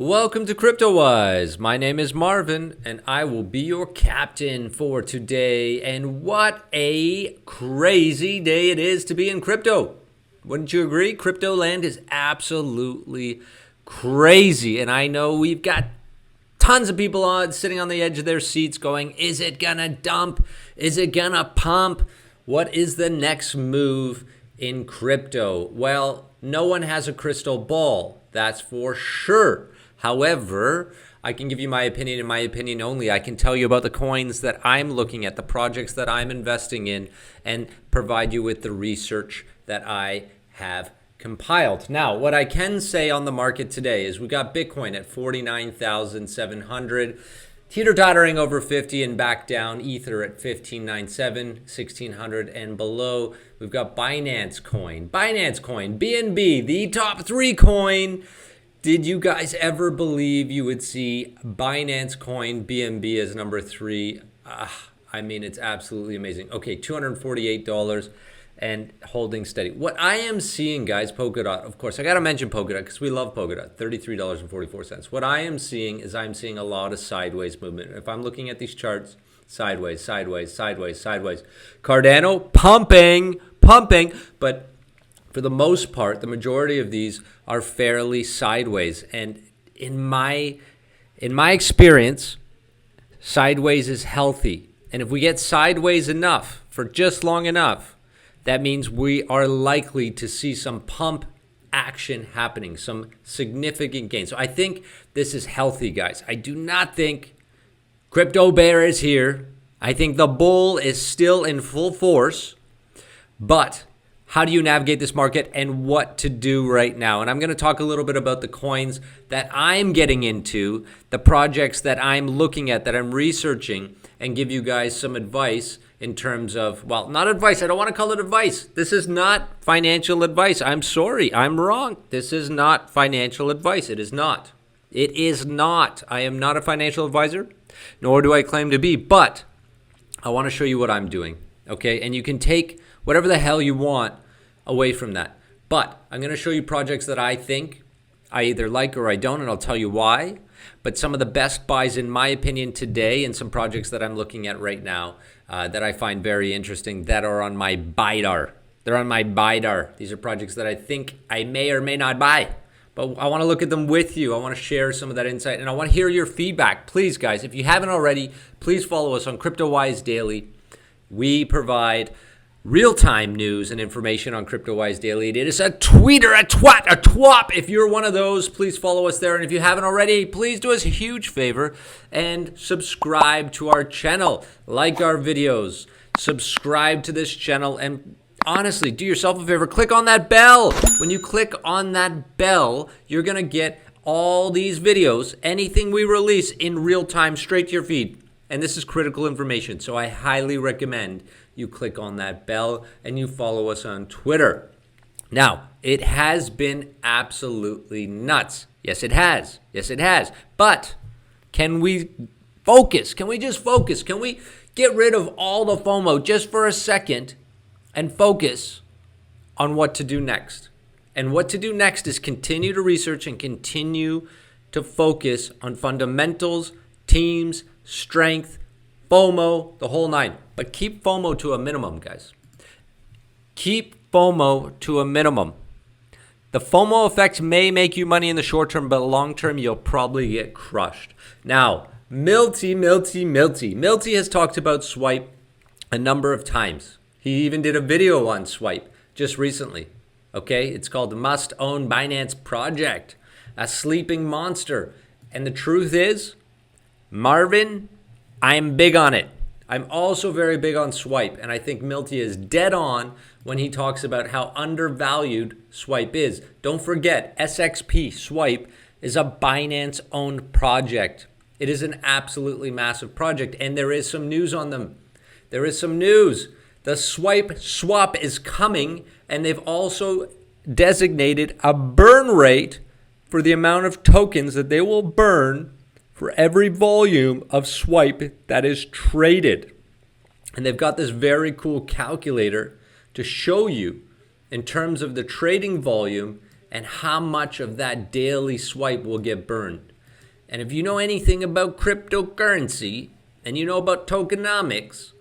Welcome to Cryptowise. My name is Marvin, and I will be your captain for today. And what a crazy day it is to be in crypto. Wouldn't you agree? Crypto land is absolutely crazy. And I know we've got tons of people sitting on the edge of their seats going, is it gonna dump? Is it gonna pump? What is the next move in crypto? Well, no one has a crystal ball, that's for sure. However, I can give you my opinion and my opinion only. I can tell you about the coins that I'm looking at, the projects that I'm investing in, and provide you with the research that I have compiled. Now, what I can say on the market today is we got Bitcoin at 49,700, teeter-tottering over 50 and back down. Ether at 1597, 1600 and below. We've got Binance Coin, BNB, the top three coin. Did you guys ever believe you would see Binance Coin, BNB as number three? I mean, it's absolutely amazing. Okay, $248 and holding steady. What I am seeing, guys, Polkadot, of course, I got to mention Polkadot because we love Polkadot, $33.44. What I am seeing is I'm seeing a lot of sideways movement. If I'm looking at these charts, sideways, sideways, sideways, sideways. Cardano, pumping, but for the most part, the majority of these are fairly sideways. And in my experience, sideways is healthy. And if we get sideways enough for just long enough, that means we are likely to see some pump action happening, some significant gains. So I think this is healthy, guys. I do not think crypto bear is here. I think the bull is still in full force, but how do you navigate this market and what to do right now? And I'm going to talk a little bit about the coins that I'm getting into, the projects that I'm looking at, that I'm researching, and give you guys some advice in terms of, well, not advice. I don't want to call it advice. This is not financial advice. I'm sorry. I'm wrong. This is not financial advice. It is not. It is not. I am not a financial advisor, nor do I claim to be, but I want to show you what I'm doing, okay? And you can take whatever the hell you want away from that. But I'm going to show you projects that I think I either like or I don't, and I'll tell you why. But some of the best buys, in my opinion, today, and some projects that I'm looking at right now that I find very interesting that are on my BIDAR. They're on my BIDAR. These are projects that I think I may or may not buy. But I want to look at them with you. I want to share some of that insight, and I want to hear your feedback. Please, guys, if you haven't already, please follow us on Cryptowise Daily. We provide real-time news and information on Cryptowise Daily. It is a tweeter, a twat, a twop. If you're one of those, please follow us there. And if you haven't already, please do us a huge favor and subscribe to our channel. Like our videos, subscribe to this channel, and honestly, do yourself a favor. Click on that bell. When you click on that bell, you're going to get all these videos, anything we release in real time, straight to your feed. And this is critical information, so I highly recommend you click on that bell and you follow us on Twitter. Now, it has been absolutely nuts. Yes, it has. Yes, it has. But can we focus? Can we just focus? Can we get rid of all the FOMO just for a second and focus on what to do next? And what to do next is continue to research and continue to focus on fundamentals, teams, strength, FOMO, the whole nine. But keep FOMO to a minimum, guys. Keep FOMO to a minimum. The FOMO effect may make you money in the short term, but long term, you'll probably get crushed. Now, Milty has talked about Swipe a number of times. He even did a video on Swipe just recently. Okay, it's called the Must Own Binance Project, a sleeping monster. And the truth is, Marvin, I'm big on it. I'm also very big on Swipe, and I think Milty is dead on when he talks about how undervalued Swipe is. Don't forget, SXP Swipe is a Binance-owned project. It is an absolutely massive project, and there is some news on them. There is some news. The Swipe swap is coming, and they've also designated a burn rate for the amount of tokens that they will burn for every volume of Swipe that is traded. And they've got this very cool calculator to show you in terms of the trading volume and how much of that daily swipe will get burned. And if you know anything about cryptocurrency and you know about tokenomics,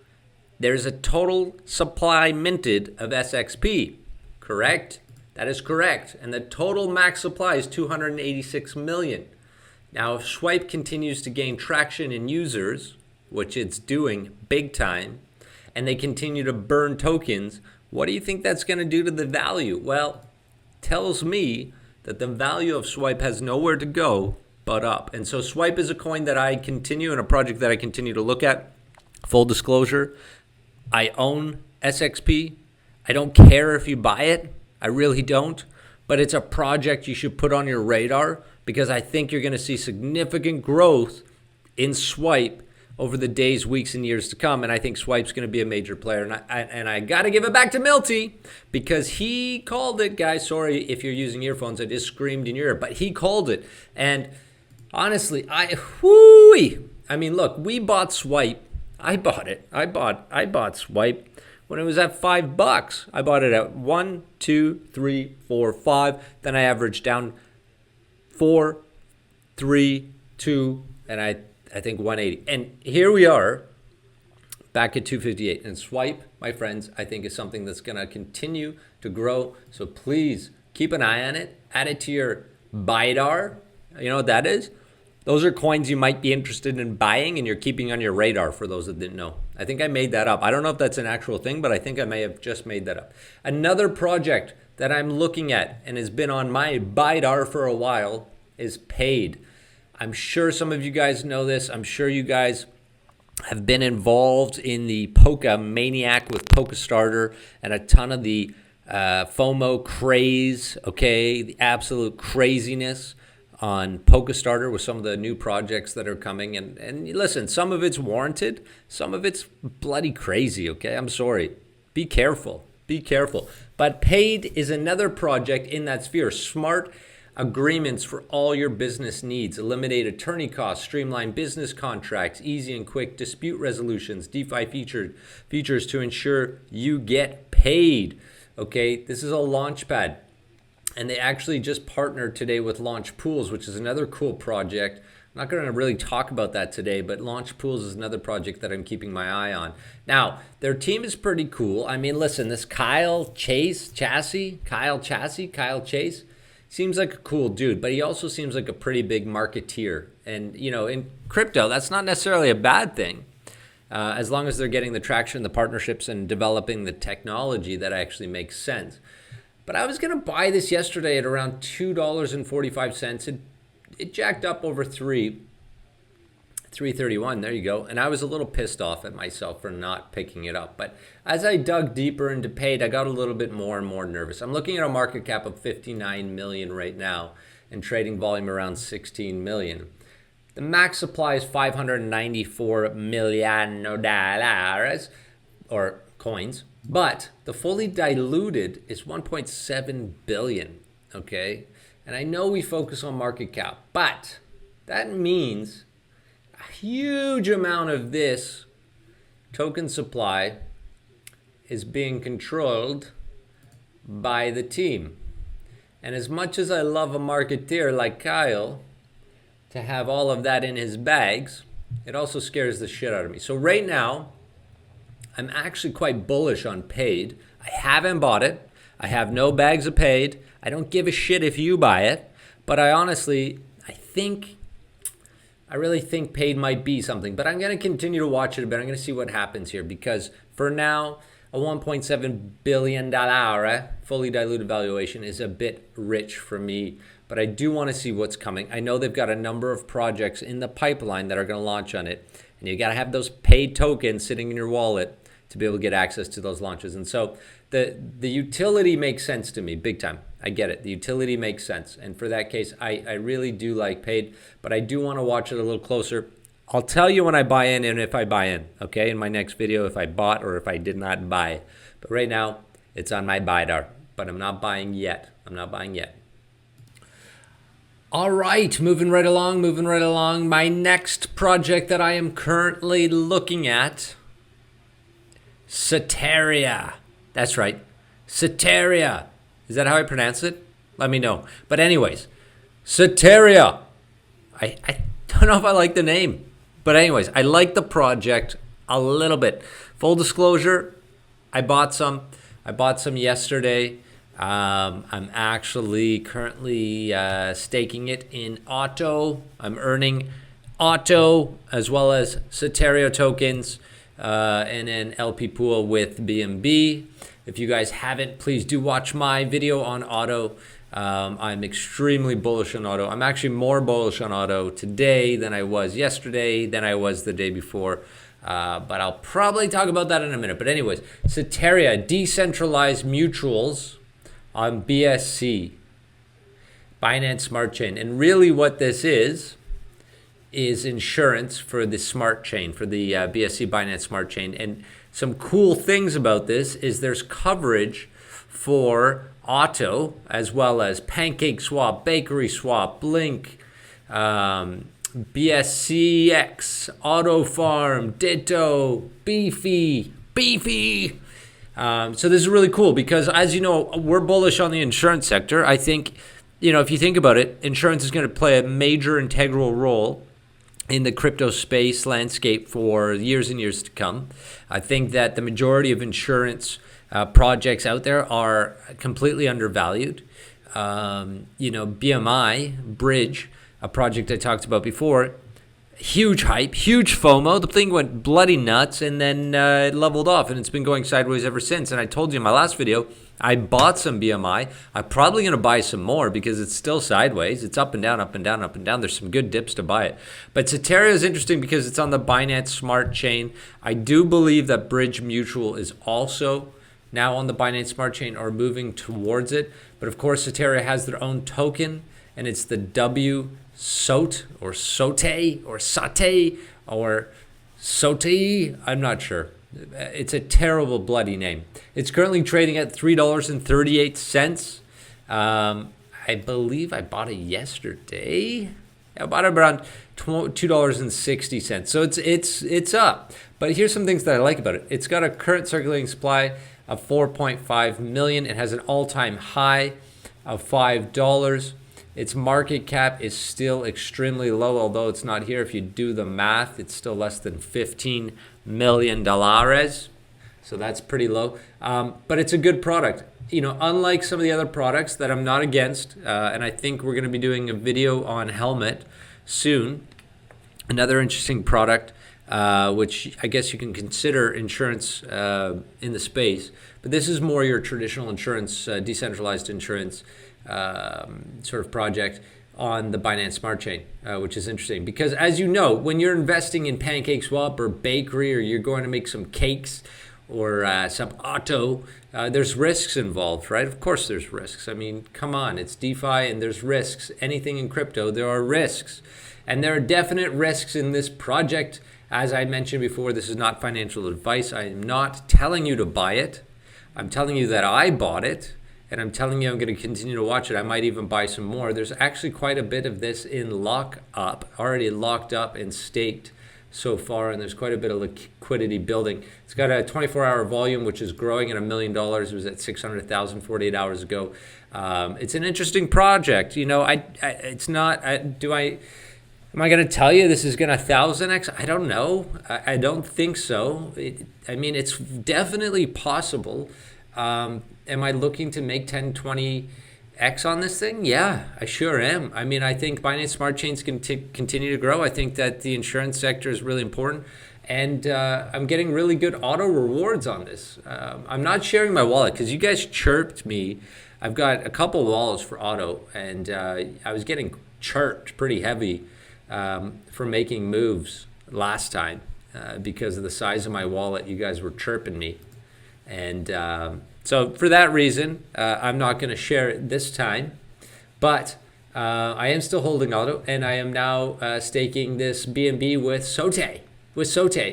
there's a total supply minted of SXP, correct? That is correct. And the total max supply is 286 million. Now, if Swipe continues to gain traction in users, which it's doing big time, and they continue to burn tokens, what do you think that's going to do to the value? Well, tells me that the value of Swipe has nowhere to go but up. And so Swipe is a coin that I continue and a project that I continue to look at. Full disclosure, I own SXP. I don't care if you buy it. I really don't. But it's a project you should put on your radar because I think you're going to see significant growth in Swipe over the days, weeks, and years to come. And I think Swipe's going to be a major player. And I got to give it back to Milty because he called it, guys. Sorry if you're using earphones. I just screamed in your ear. But he called it. And honestly, I mean, look, we bought Swipe. I bought it. I bought Swipe when it was at $5. I bought it at 1, 2, 3, 4, 5. Then I averaged down 4, 3, 2, and I think 180. And here we are back at 258. And Swipe, my friends, I think is something that's going to continue to grow. So please keep an eye on it. Add it to your BIDAR. You know what that is? Those are coins you might be interested in buying and you're keeping on your radar for those that didn't know. I think I made that up. I don't know if that's an actual thing, but I think I may have just made that up. Another project that I'm looking at and has been on my BIDAR for a while is Paid. I'm sure some of you guys know this. I'm sure you guys have been involved in the Polka Maniac with Polka Starter and a ton of the FOMO craze, okay? The absolute craziness on Polka Starter with some of the new projects that are coming. And listen, some of it's warranted. Some of it's bloody crazy, okay? I'm sorry. Be careful. Be careful. But Paid is another project in that sphere. Smart agreements for all your business needs. Eliminate attorney costs, streamline business contracts, easy and quick dispute resolutions, DeFi features to ensure you get paid. Okay, this is a launchpad. And they actually just partnered today with Launch Pools, which is another cool project. I'm not going to really talk about that today, but Launch Pools is another project that I'm keeping my eye on. Now, their team is pretty cool. I mean, listen, this Kyle Chase, seems like a cool dude, but he also seems like a pretty big marketeer. And, you know, in crypto, that's not necessarily a bad thing. As long as they're getting the traction, the partnerships, and developing the technology that actually makes sense. But I was going to buy this yesterday at around $2.45. It jacked up over 331. There you go. And I was a little pissed off at myself for not picking it up. But as I dug deeper into Paid, I got a little bit more and more nervous. I'm looking at a market cap of 59 million right now and trading volume around 16 million. The max supply is 594 million dollars or coins. But the fully diluted is 1.7 billion, okay? And I know we focus on market cap, but that means a huge amount of this token supply is being controlled by the team. And as much as I love a marketeer like Kyle to have all of that in his bags, it also scares the shit out of me. So right now, I'm actually quite bullish on Paid. I haven't bought it. I have no bags of Paid. I don't give a shit if you buy it. But I really think Paid might be something. But I'm going to continue to watch it a bit. I'm going to see what happens here. Because for now, a $1.7 billion fully diluted valuation is a bit rich for me. But I do want to see what's coming. I know they've got a number of projects in the pipeline that are going to launch on it. And you got to have those Paid tokens sitting in your wallet to be able to get access to those launches. And so the utility makes sense to me big time. I get it. The utility makes sense. And for that case, I really do like Paid, but I do want to watch it a little closer. I'll tell you when I buy in and if I buy in, okay, in my next video, if I bought or if I did not buy. But right now, it's on my BIDAR, but I'm not buying yet. All right, moving right along. My next project that I am currently looking at, Soteria. That's right, Soteria. Is that how I pronounce it? Let me know. But anyways, Soteria. don't know if I like the name. But anyways, I like the project a little bit. Full disclosure, I bought some yesterday. I'm actually currently staking it in Auto. I'm earning Auto as well as Soteria tokens and an LP pool with BNB. If you guys haven't, please do watch my video on Auto. I'm extremely bullish on Auto. I'm actually more bullish on Auto today than I was yesterday, than I was the day before. But I'll probably talk about that in a minute. But anyways, Soteria, decentralized mutuals on BSC, Binance Smart Chain. And really what this is insurance for the smart chain, for the BSC Binance Smart Chain. And some cool things about this is there's coverage for Auto as well as Pancake Swap, Bakery Swap, Blink, BSCX, Auto Farm, Ditto, Beefy. So this is really cool because, as you know, we're bullish on the insurance sector. I think, if you think about it, insurance is going to play a major integral role in the crypto space landscape for years and years to come. I think that the majority of insurance projects out there are completely undervalued. BMI, Bridge, a project I talked about before, huge hype, huge FOMO. The thing went bloody nuts and then it leveled off and it's been going sideways ever since. And I told you in my last video, I bought some BMI. I'm probably going to buy some more because it's still sideways. It's up and down, up and down, up and down. There's some good dips to buy it. But Soteria is interesting because it's on the Binance Smart Chain. I do believe that Bridge Mutual is also now on the Binance Smart Chain or moving towards it. But of course, Soteria has their own token and it's the SOTE or SOTE or SATE or SOTE. I'm not sure. It's a terrible bloody name. It's currently trading at $3.38. I believe I bought it yesterday. I bought it around $2.60. So it's up. But here's some things that I like about it. It's got a current circulating supply of 4.5 million. It has an all-time high of $5. Its market cap is still extremely low, although it's not here. If you do the math, it's still less than $15 million. So that's pretty low. But it's a good product. Unlike some of the other products that I'm not against, and I think we're going to be doing a video on Helmet soon. Another interesting product, which I guess you can consider insurance in the space. But this is more your traditional insurance, decentralized insurance sort of project on the Binance Smart Chain, which is interesting because, as you know, when you're investing in Pancake Swap or Bakery, or you're going to make some cakes or some Auto, there's risks involved, right? Of course there's risks. I mean, come on, it's DeFi and there's risks. Anything in crypto, there are risks. And there are definite risks in this project. As I mentioned before, this is not financial advice. I am not telling you to buy it. I'm telling you that I bought it. And I'm telling you, I'm going to continue to watch it. I might even buy some more. There's actually quite a bit of this in lockup, already locked up and staked so far. And there's quite a bit of liquidity building. It's got a 24-hour volume, which is growing at $1 million. It was at 600,000 48 hours ago. It's an interesting project. It's not. Am I going to tell you this is going to 1,000x? I don't know. I don't think so. It's definitely possible. Am I looking to make 10, 20x on this thing? Yeah, I sure am. I think Binance Smart Chains can continue to grow. I think that the insurance sector is really important. And I'm getting really good auto rewards on this. I'm not sharing my wallet because you guys chirped me. I've got a couple of wallets for auto, and I was getting chirped pretty heavy for making moves last time because of the size of my wallet. You guys were chirping me. And so for that reason, I'm not going to share it this time, but I am still holding auto, and I am now staking this BNB with SOTE,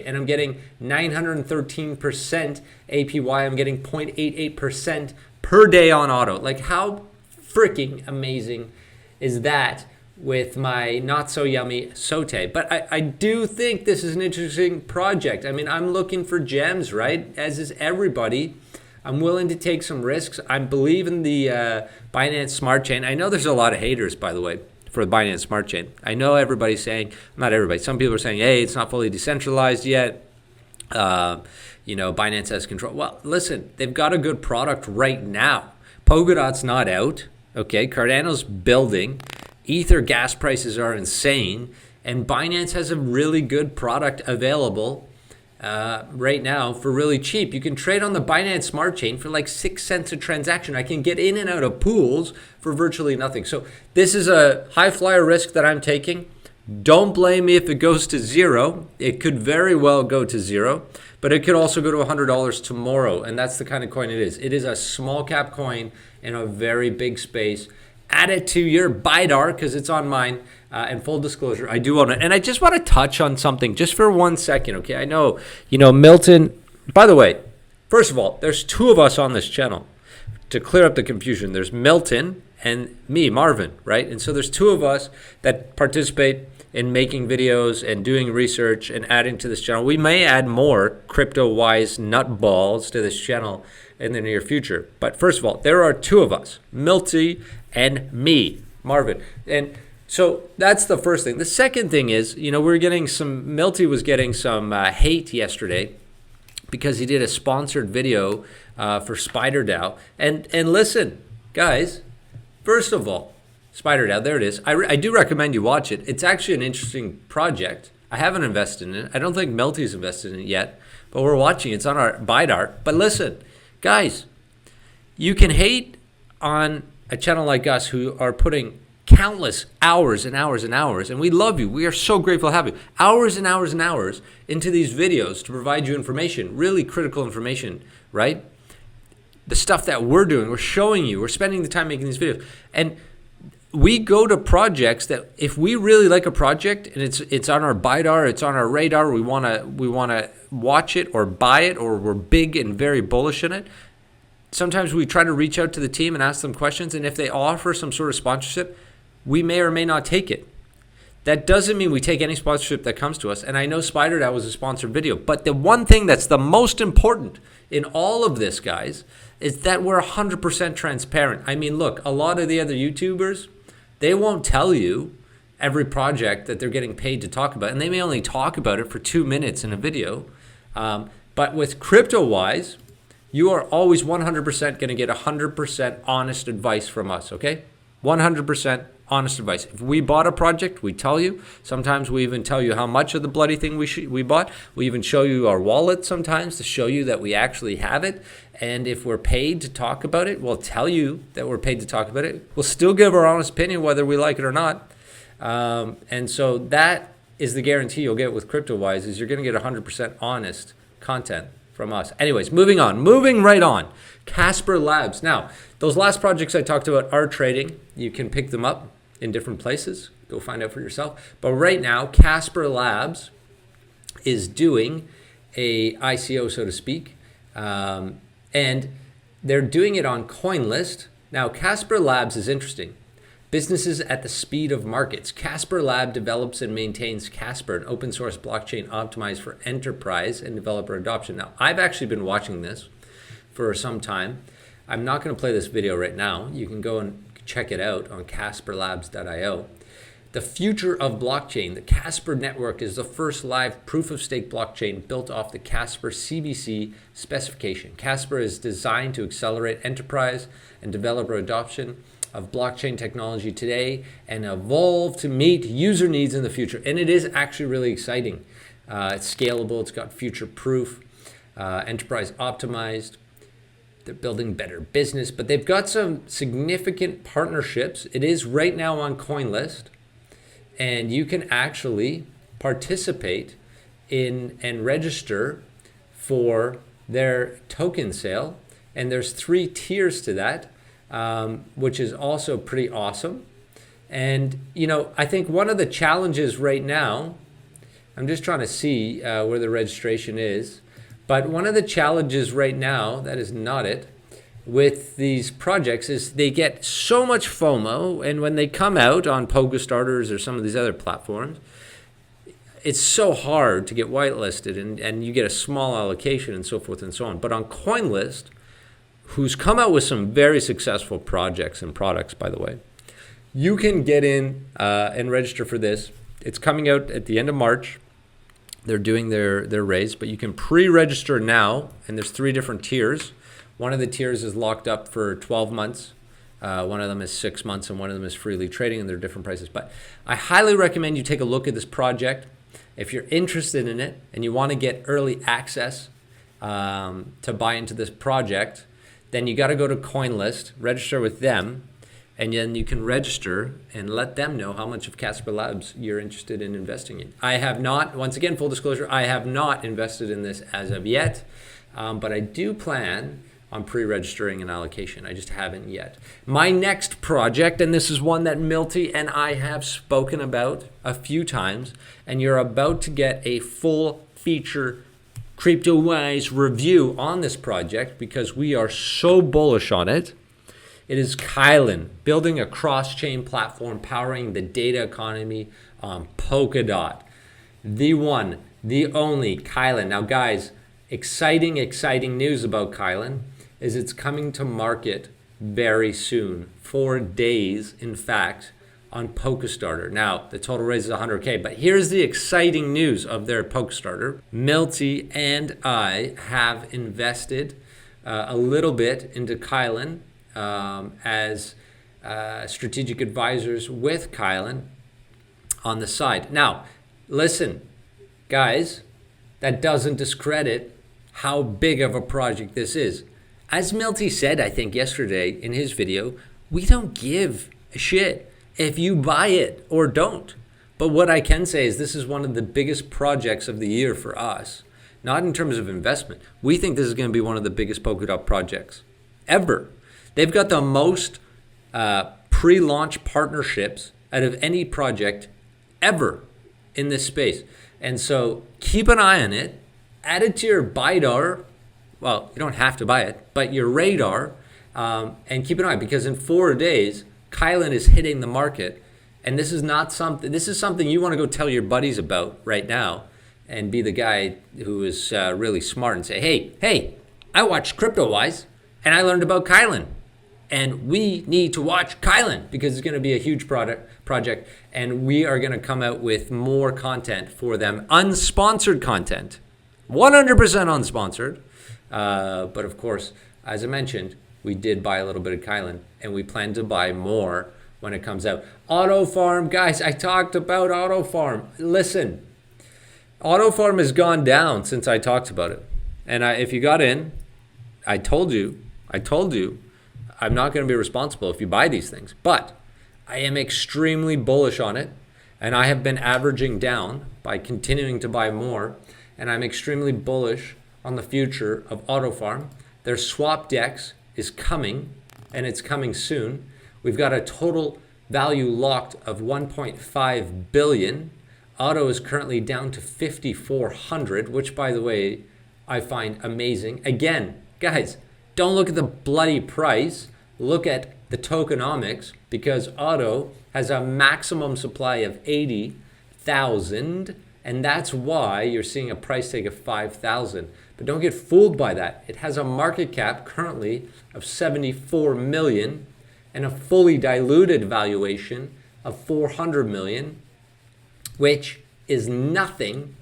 and I'm getting 913% APY. I'm getting 0.88% per day on auto. Like, how freaking amazing is that with my not so yummy SOTE? But I do think this is an interesting project. I'm looking for gems, right? As is everybody. I'm willing to take some risks. I believe in the Binance Smart Chain. I know there's a lot of haters, by the way, for the Binance Smart Chain. I know everybody's saying, not everybody, some people are saying, hey, it's not fully decentralized yet. Binance has control. Well, listen, they've got a good product right now. Polkadot's not out. Okay, Cardano's building. Ether gas prices are insane. And Binance has a really good product available right now for really cheap. You can trade on the Binance Smart Chain for like 6 cents a transaction. I can get in and out of pools for virtually nothing. So this is a high flyer risk that I'm taking. Don't blame me if it goes to zero. It could very well go to zero, but it could also go to $100 tomorrow. And that's the kind of coin it is. It is a small cap coin in a very big space. Add it to your BIDAR because it's on mine. And full disclosure, I do own it. And I just want to touch on something just for 1 second, okay? I know, Milton, by the way, first of all, there's 2 of us on this channel. To clear up the confusion, there's Milton and me, Marvin, right? And so there's 2 of us that participate in making videos and doing research and adding to this channel. We may add more Cryptowise nutballs to this channel in the near future. But first of all, there are 2 of us, Milty and me, Marvin. And so that's the first thing. The second thing is, Milty was getting some hate yesterday because he did a sponsored video for SpiderDAO. And listen, guys, first of all, SpiderDAO, there it is. I do recommend you watch it. It's actually an interesting project. I haven't invested in it. I don't think Milty's invested in it yet, but we're watching it. It's on our BIDAR. But listen, guys, you can hate on a channel like us who are putting countless hours and hours and hours, and we love you. We are so grateful to have you. Hours and hours and hours into these videos to provide you information, really critical information, right? The stuff that we're doing, we're showing you, we're spending the time making these videos. And we go to projects that if we really like a project and it's on our BIDAR, it's on our radar, we wanna watch it or buy it, or we're big and very bullish in it. Sometimes we try to reach out to the team and ask them questions, and if they offer some sort of sponsorship, we may or may not take it. That doesn't mean we take any sponsorship that comes to us. And I know SpiderDAO was a sponsored video, but the one thing that's the most important in all of this, guys, is that we're 100% transparent. I mean, look, a lot of the other YouTubers, they won't tell you every project that they're getting paid to talk about, and they may only talk about it for 2 minutes in a video. But with Cryptowise, you are always 100% going to get 100% honest advice from us, okay? 100% honest advice. If we bought a project, we tell you. Sometimes we even tell you how much of the bloody thing we bought. We even show you our wallet sometimes to show you that we actually have it. And if we're paid to talk about it, we'll tell you that we're paid to talk about it. We'll still give our honest opinion whether we like it or not. And so that is the guarantee you'll get with Cryptowise, is you're going to get 100% honest content from us. Anyways, moving right on. Casper Labs. Now, those last projects I talked about are trading. You can pick them up in different places. Go find out for yourself. But right now, Casper Labs is doing a ICO, so to speak. And they're doing it on CoinList. Now, Casper Labs is interesting. Businesses at the speed of markets. Casper Lab develops and maintains Casper, an open source blockchain optimized for enterprise and developer adoption. Now, I've actually been watching this for some time. I'm not going to play this video right now. You can go and check it out on casperlabs.io. The future of blockchain. The Casper network is the first live proof-of-stake blockchain built off the Casper CBC specification. Casper is designed to accelerate enterprise and developer adoption of blockchain technology today and evolve to meet user needs in the future. And it is actually really exciting. It's scalable. It's got future-proof, enterprise optimized. They're building better business, but they've got some significant partnerships. It is right now on CoinList, and you can actually participate in and register for their token sale. And there's 3 tiers to that, which is also pretty awesome. And, I think one of the challenges right now, I'm just trying to see where the registration is. But one of the challenges right now, that is not it, with these projects is they get so much FOMO, and when they come out on PogoStarters or some of these other platforms, it's so hard to get whitelisted, and you get a small allocation and so forth and so on. But on CoinList, who's come out with some very successful projects and products, by the way, You can get in and register for this. It's coming out at the end of March. They're doing their raise, but you can pre-register now, and there's 3 different tiers. One of the tiers is locked up for 12 months. One of them is 6 months, and one of them is freely trading, and they're different prices. But I highly recommend you take a look at this project. If you're interested in it and you want to get early access to buy into this project, then you got to go to CoinList, register with them, and then you can register and let them know how much of Casper Labs you're interested in investing in. I have not, once again, full disclosure, I have not invested in this as of yet, but I do plan on pre-registering an allocation. I just haven't yet. My next project, and this is one that Milty and I have spoken about a few times, and you're about to get a full feature Cryptowise review on this project because we are so bullish on it. It is Kylin, building a cross-chain platform powering the data economy on Polkadot. The one, the only Kylin. Now guys, exciting news about Kylin is it's coming to market very soon. 4 days, in fact, on Polkastarter. Now, the total raise is 100K, but here's the exciting news of their Polkastarter. Milty and I have invested a little bit into Kylin as strategic advisors with Kylin on the side. Now, listen, guys, that doesn't discredit how big of a project this is. As Milty said, I think yesterday in his video, we don't give a shit if you buy it or don't. But what I can say is this is one of the biggest projects of the year for us, not in terms of investment. We think this is going to be one of the biggest Polkadot projects ever. They've got the most pre-launch partnerships out of any project ever in this space. And so keep an eye on it, add it to your BIDAR. Well, you don't have to buy it, but your radar, and keep an eye, because in 4 days, Kylin is hitting the market. And this is not something, this is something you want to go tell your buddies about right now and be the guy who is really smart and say, hey, I watched Cryptowise and I learned about Kylin. And we need to watch Kylin because it's going to be a huge project, and we are going to come out with more content for them, unsponsored content, 100% unsponsored. But of course, as I mentioned, we did buy a little bit of Kylin, and we plan to buy more when it comes out. Auto Farm, guys, I talked about Auto Farm. Listen, Auto Farm has gone down since I talked about it. And if you got in, I told you, I'm not going to be responsible if you buy these things. But I am extremely bullish on it, and I have been averaging down by continuing to buy more, and I'm extremely bullish on the future of Auto Farm. Their swap DEX is coming, and it's coming soon. We've got a total value locked of 1.5 billion. Auto is currently down to 5,400, which, by the way, I find amazing. Again, guys, don't look at the bloody price. Look at the tokenomics, because Auto has a maximum supply of 80,000, and that's why you're seeing a price tag of 5,000. But don't get fooled by that. It has a market cap currently of 74 million and a fully diluted valuation of 400 million, which is nothing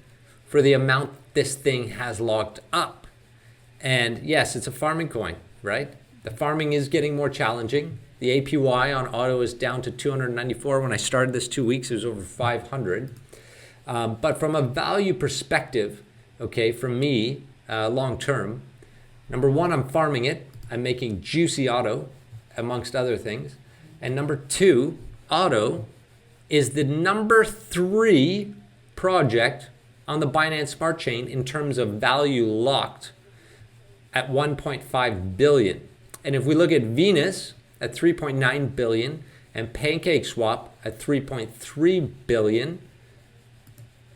for the amount this thing has locked up. And yes, it's a farming coin, right? The farming is getting more challenging. The APY on Auto is down to 294. When I started this 2 weeks, it was over 500. But from a value perspective, okay, for me, long term, number one, I'm farming it. I'm making juicy Auto, amongst other things. And number two, Auto is the number 3 project on the Binance Smart Chain in terms of value locked at 1.5 billion. And if we look at Venus at 3.9 billion and PancakeSwap at 3.3 billion,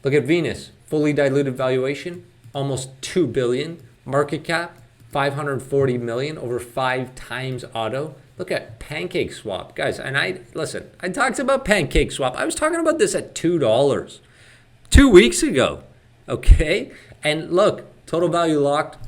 look at Venus, fully diluted valuation, almost 2 billion, market cap, 540 million, over 5 times Auto. Look at PancakeSwap, guys. And I talked about PancakeSwap. I was talking about this at $2 2 weeks ago, okay? And look, total value locked,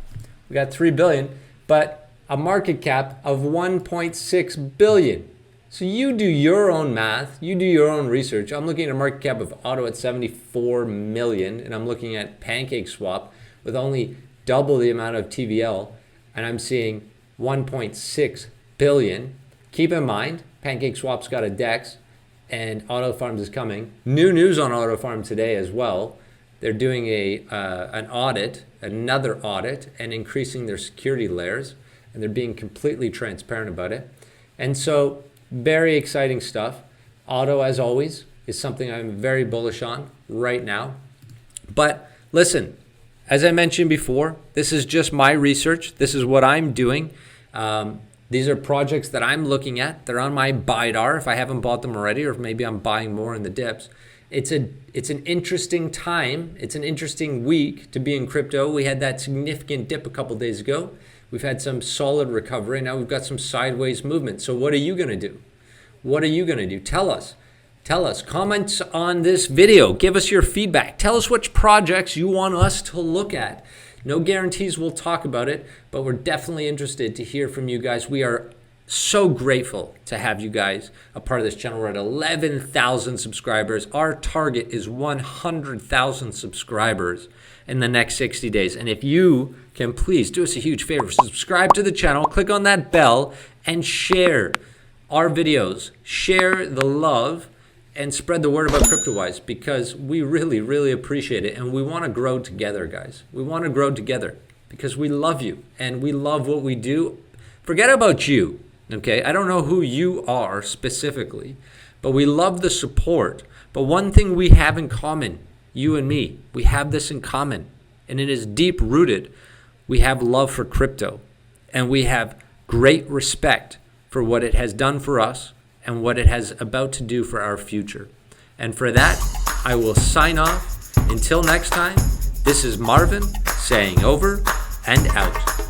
we got 3 billion, but a market cap of 1.6 billion. So you do your own math, you do your own research. I'm looking at a market cap of Auto at 74 million, and I'm looking at PancakeSwap with only double the amount of TVL, and I'm seeing 1.6 billion. Keep in mind, PancakeSwap's got a DEX, and Auto Farms is coming. New news on Auto Farm today as well. They're doing an audit, another audit, and increasing their security layers, and they're being completely transparent about it. And so, very exciting stuff. Auto, as always, is something I'm very bullish on right now. But listen, as I mentioned before, this is just my research. This is what I'm doing. These are projects that I'm looking at. They're on my BIDAR if I haven't bought them already, or if maybe I'm buying more in the dips. It's an interesting time. It's an interesting week to be in crypto. We had that significant dip a couple days ago. We've had some solid recovery. Now we've got some sideways movement. So what are you going to do? What are you going to do? Tell us. Tell us. Comments on this video. Give us your feedback. Tell us which projects you want us to look at. No guarantees we'll talk about it, but we're definitely interested to hear from you guys. We are so grateful to have you guys a part of this channel. We're at 11,000 subscribers. Our target is 100,000 subscribers in the next 60 days. And if you can please do us a huge favor, subscribe to the channel, click on that bell, and share our videos. Share the love and spread the word about Cryptowise, because we really, really appreciate it. And we want to grow together, guys. We want to grow together because we love you and we love what we do. Forget about you. Okay, I don't know who you are specifically, but we love the support. But one thing we have in common, you and me, we have this in common, and it is deep rooted. We have love for crypto, and we have great respect for what it has done for us and what it has about to do for our future. And for that, I will sign off. Until next time, this is Marvin saying over and out.